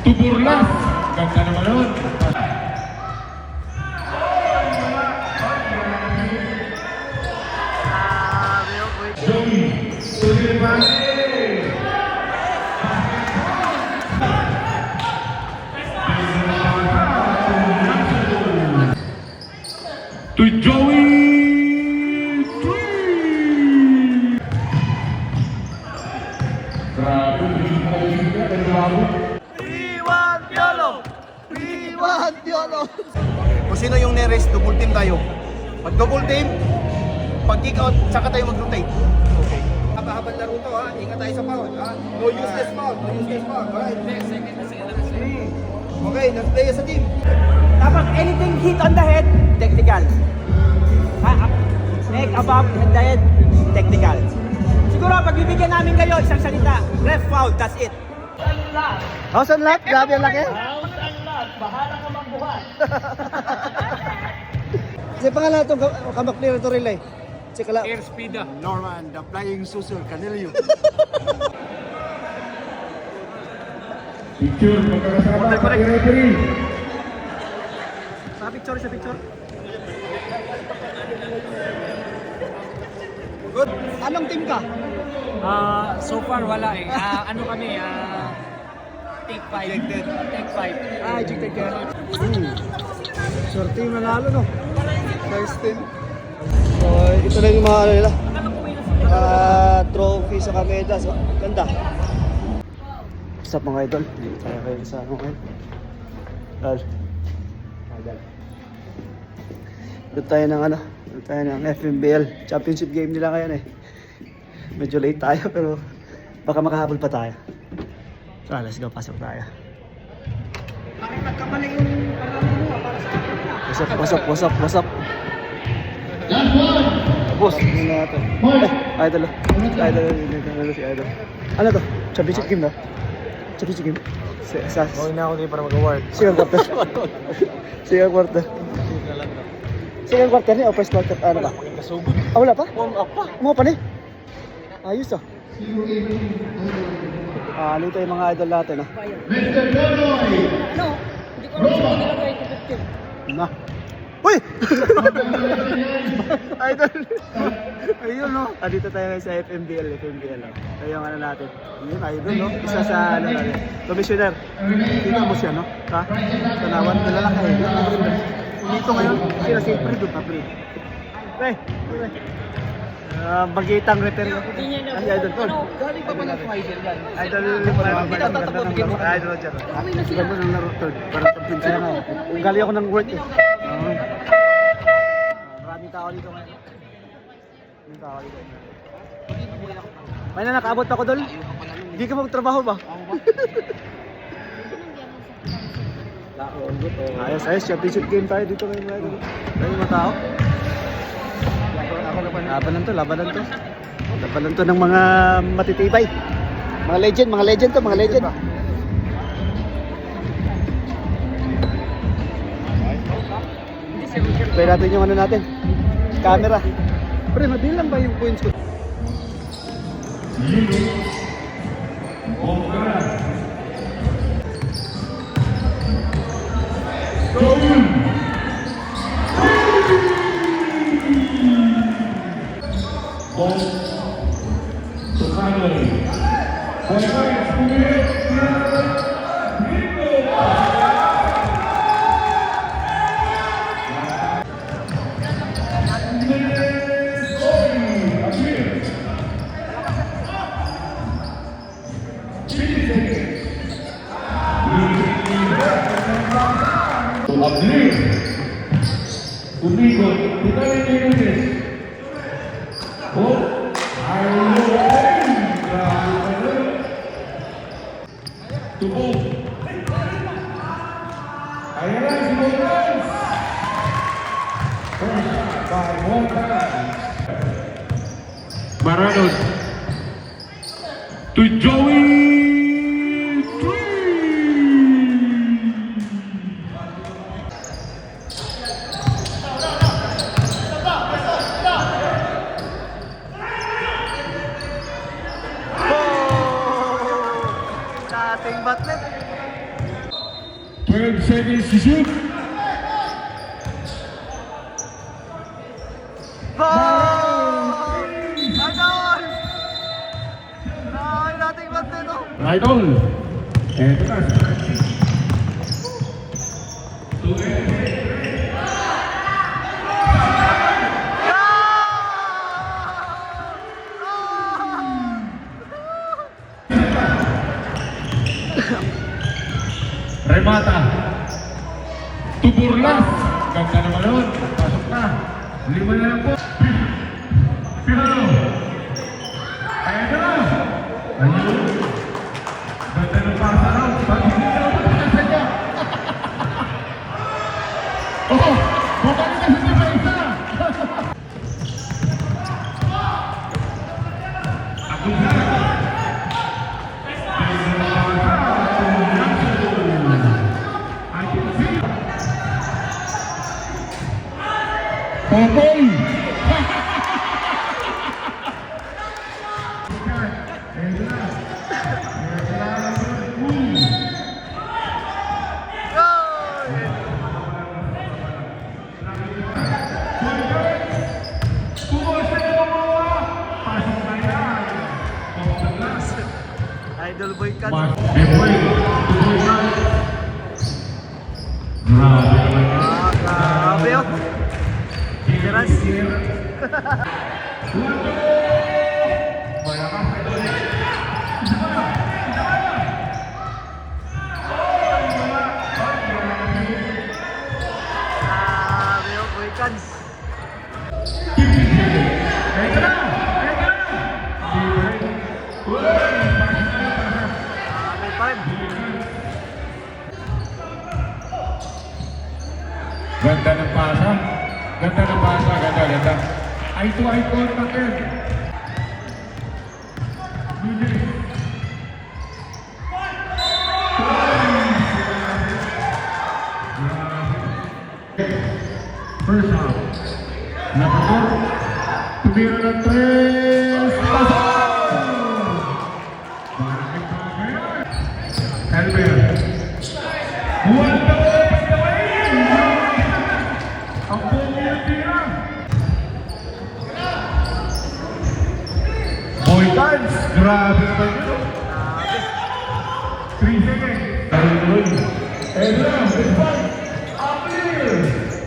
Tuburlas. Ganda naman nun. Joey. Sudirman. To Joey 3. Grabe, We want YOLO! Kung sino yung nearest, double team tayo. Pag double team, pag kick out, saka tayo mag-rotate. Okay. Haba-habang laro to ha, ingat tayo sa foul ha. No useless foul, no useless foul. Alright. Okay, let's play as a team. Dapat anything hit on the head, technical. Neck above the head, technical. Siguro pagbibigyan namin kayo isang salita, ref foul, that's it. House and lot, grabe ang laki. Bahala ka magbuhat. Kasi pangalan itong kamaklir ito relay. Si Kala. Airspeed Norman, the flying saucer, Canelio. Picture, magkakasama sa referee. Sa picture. Good. Anong team ka? So far wala eh. Ano kami, take 5. Take 5. Ejected ka. Swerte yung nanalo, no? Nice team. So, ito lang yung mga ano nila. Trophy sa Kameda. So, ganda. What's up mga idol? Tayo kayo sa ano ngayon. Ito tayo ng ano. Ito tayo ng FMBL. Championship game nila ngayon eh. Medyo late tayo pero baka makahabol pa tayo. So, let's go. Pasok tayo. What's up? Boss, hindi na ito. Idol. Si Idol. Ano to? Championship game na? Championship game? Bawin na ako din para mag-award. Second quarter niya o first quarter? Ano ba? Wala pa? Warm up pa. Mo pa ni? Ayos ah. Dito yung mga idol natin ah. Mr. Donoy. No, hindi ko alam kung nila kayo competitive. Na. Uy! Idol! Ayun no. Dito tayo sa FMBL. Ito yung ano natin. Yun, idol no. Isa sa ano natin. Commissioner. Tingnan mo siya no. Ha? Tanawan. Lalaki eh. Dito ngayon. Sila si Fred. Pre. Bagitang referee ako. Ay, idol to. Galing pa pala fighter yan. Idol dyan. Ganda ng laro third. Parang champion siya na. Galing ako ng work eh. Maraming tao dito ngayon. May na nakaabot ako doon. Hindi ka magtrabaho ba? Ayos. Championship game tayo dito ngayon. Tayo mga tao. Labanan to ng mga matitibay. Mga legend to. Pwede natin yung ano natin. Camera. Pre, mabilang ba yung points ko? Umikot, kita rin this. Tubog. Ayan lang si Bogdan. First by one time. Maranon. To Joey 3. Dating batlet. 12 seconds to shoot. Ball! Idol! Ay, nating bante to. Idol. Eto na. Remata. Tuburlas. Ganda naman nun. Pasok na. 5 na lang po. Pirano. Ayan na. Ayun. Ganda ng pasa raw. Pag-ibig na lang po sa niya. Oh! Bumalik na sa depensa. Ako na. Popoy! Idol boy ka. Popoy! Grabe naman yun. Grabe oh. Tiras. Grabe oh, boy cans. Grabe pa rin. Ganda ng pasa. Ganda ng pasa. Ganda. Eye to eye contact yun. First half. Number 4. Tumira ng 3. Pasok! Elmer. Buwan na po! Ang buong yung tira. Boy dance. Grabe pa yun. 3 seconds. Edra, big fight. Appeal.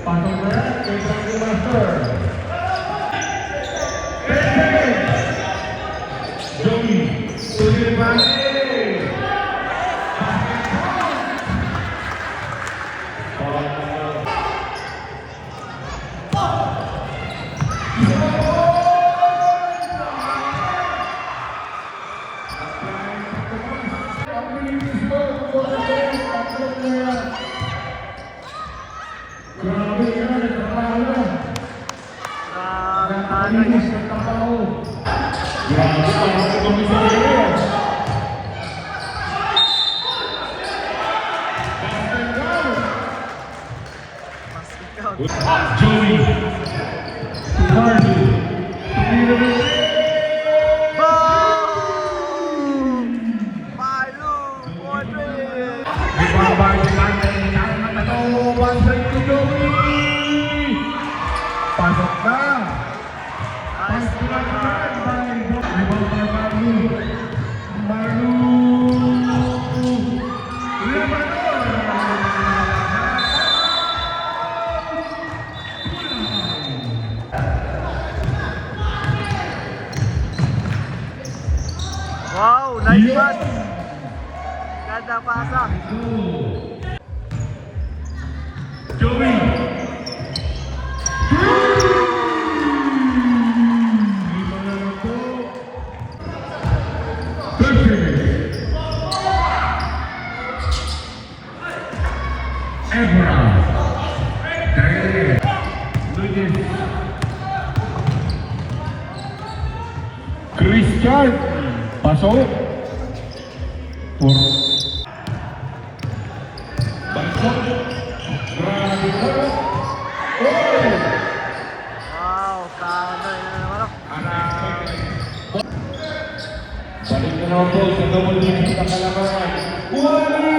Pasok na yan. Edra the master. 10 seconds. Joey. Tuloy ba? Joey, Hardy, pasok na. Wow, nice pass. Ganda pasa. Joey. Ebra. Christian. Pasok. Por. Pasok. Grabe ko. Wow, kano yun naman. Balik na naman po sa double digit na kalamangan. Uwali!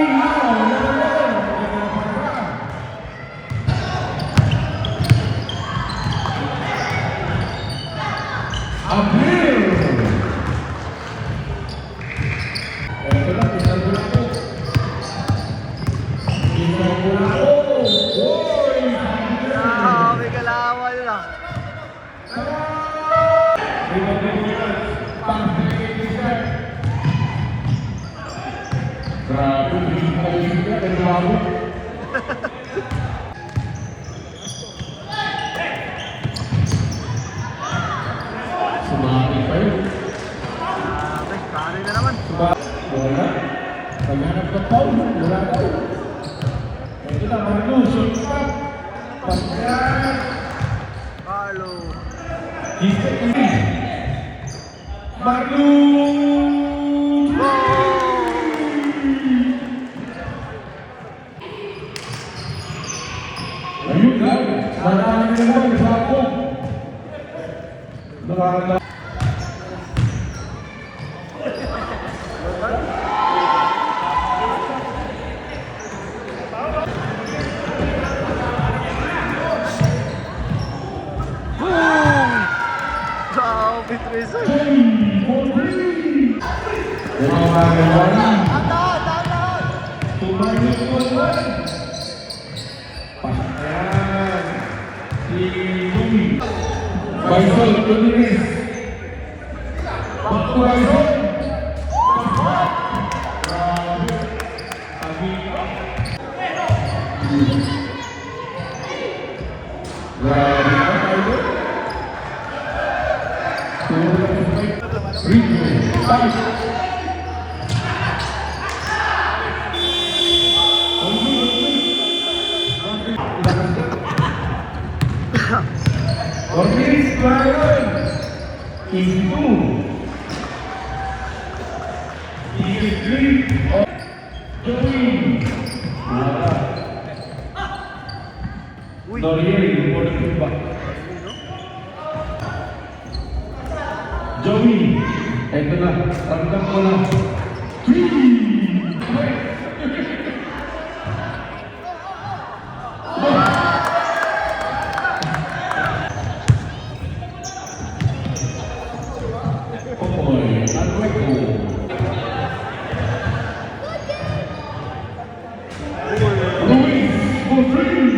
May kalawa yun ah. Grabe, hindi ko kayo siya, pero bago. Sumaki pa yun. Kari na naman. Wala. Paghanap ka pa, wala daw. Ito na, Marlo, shortstop. Pascal. Carlo. Kita ini. Marlo. Ayun lang. Marami na naman sa ako. Nakakala. Grabe, Teresa. Baisal Rodriguez. Bakto Baisal. Rodriguez Brian into the of Joey. Noriel, Portugal. Joey, ito na, tangkap ko na.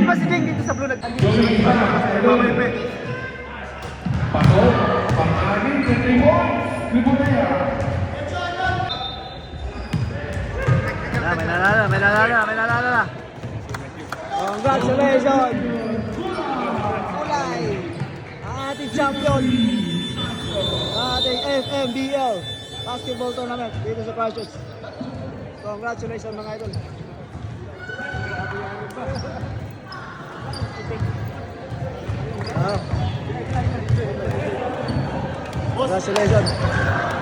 Mas sige dito sa blue nag. Pasok, pang-anin sa Timon, Libunaya. May nalala na. Congratulations! Kulay! Ang ating champion! Ang ating FMBL basketball tournament dito sa Precious. Congratulations mga idol! Congratulations!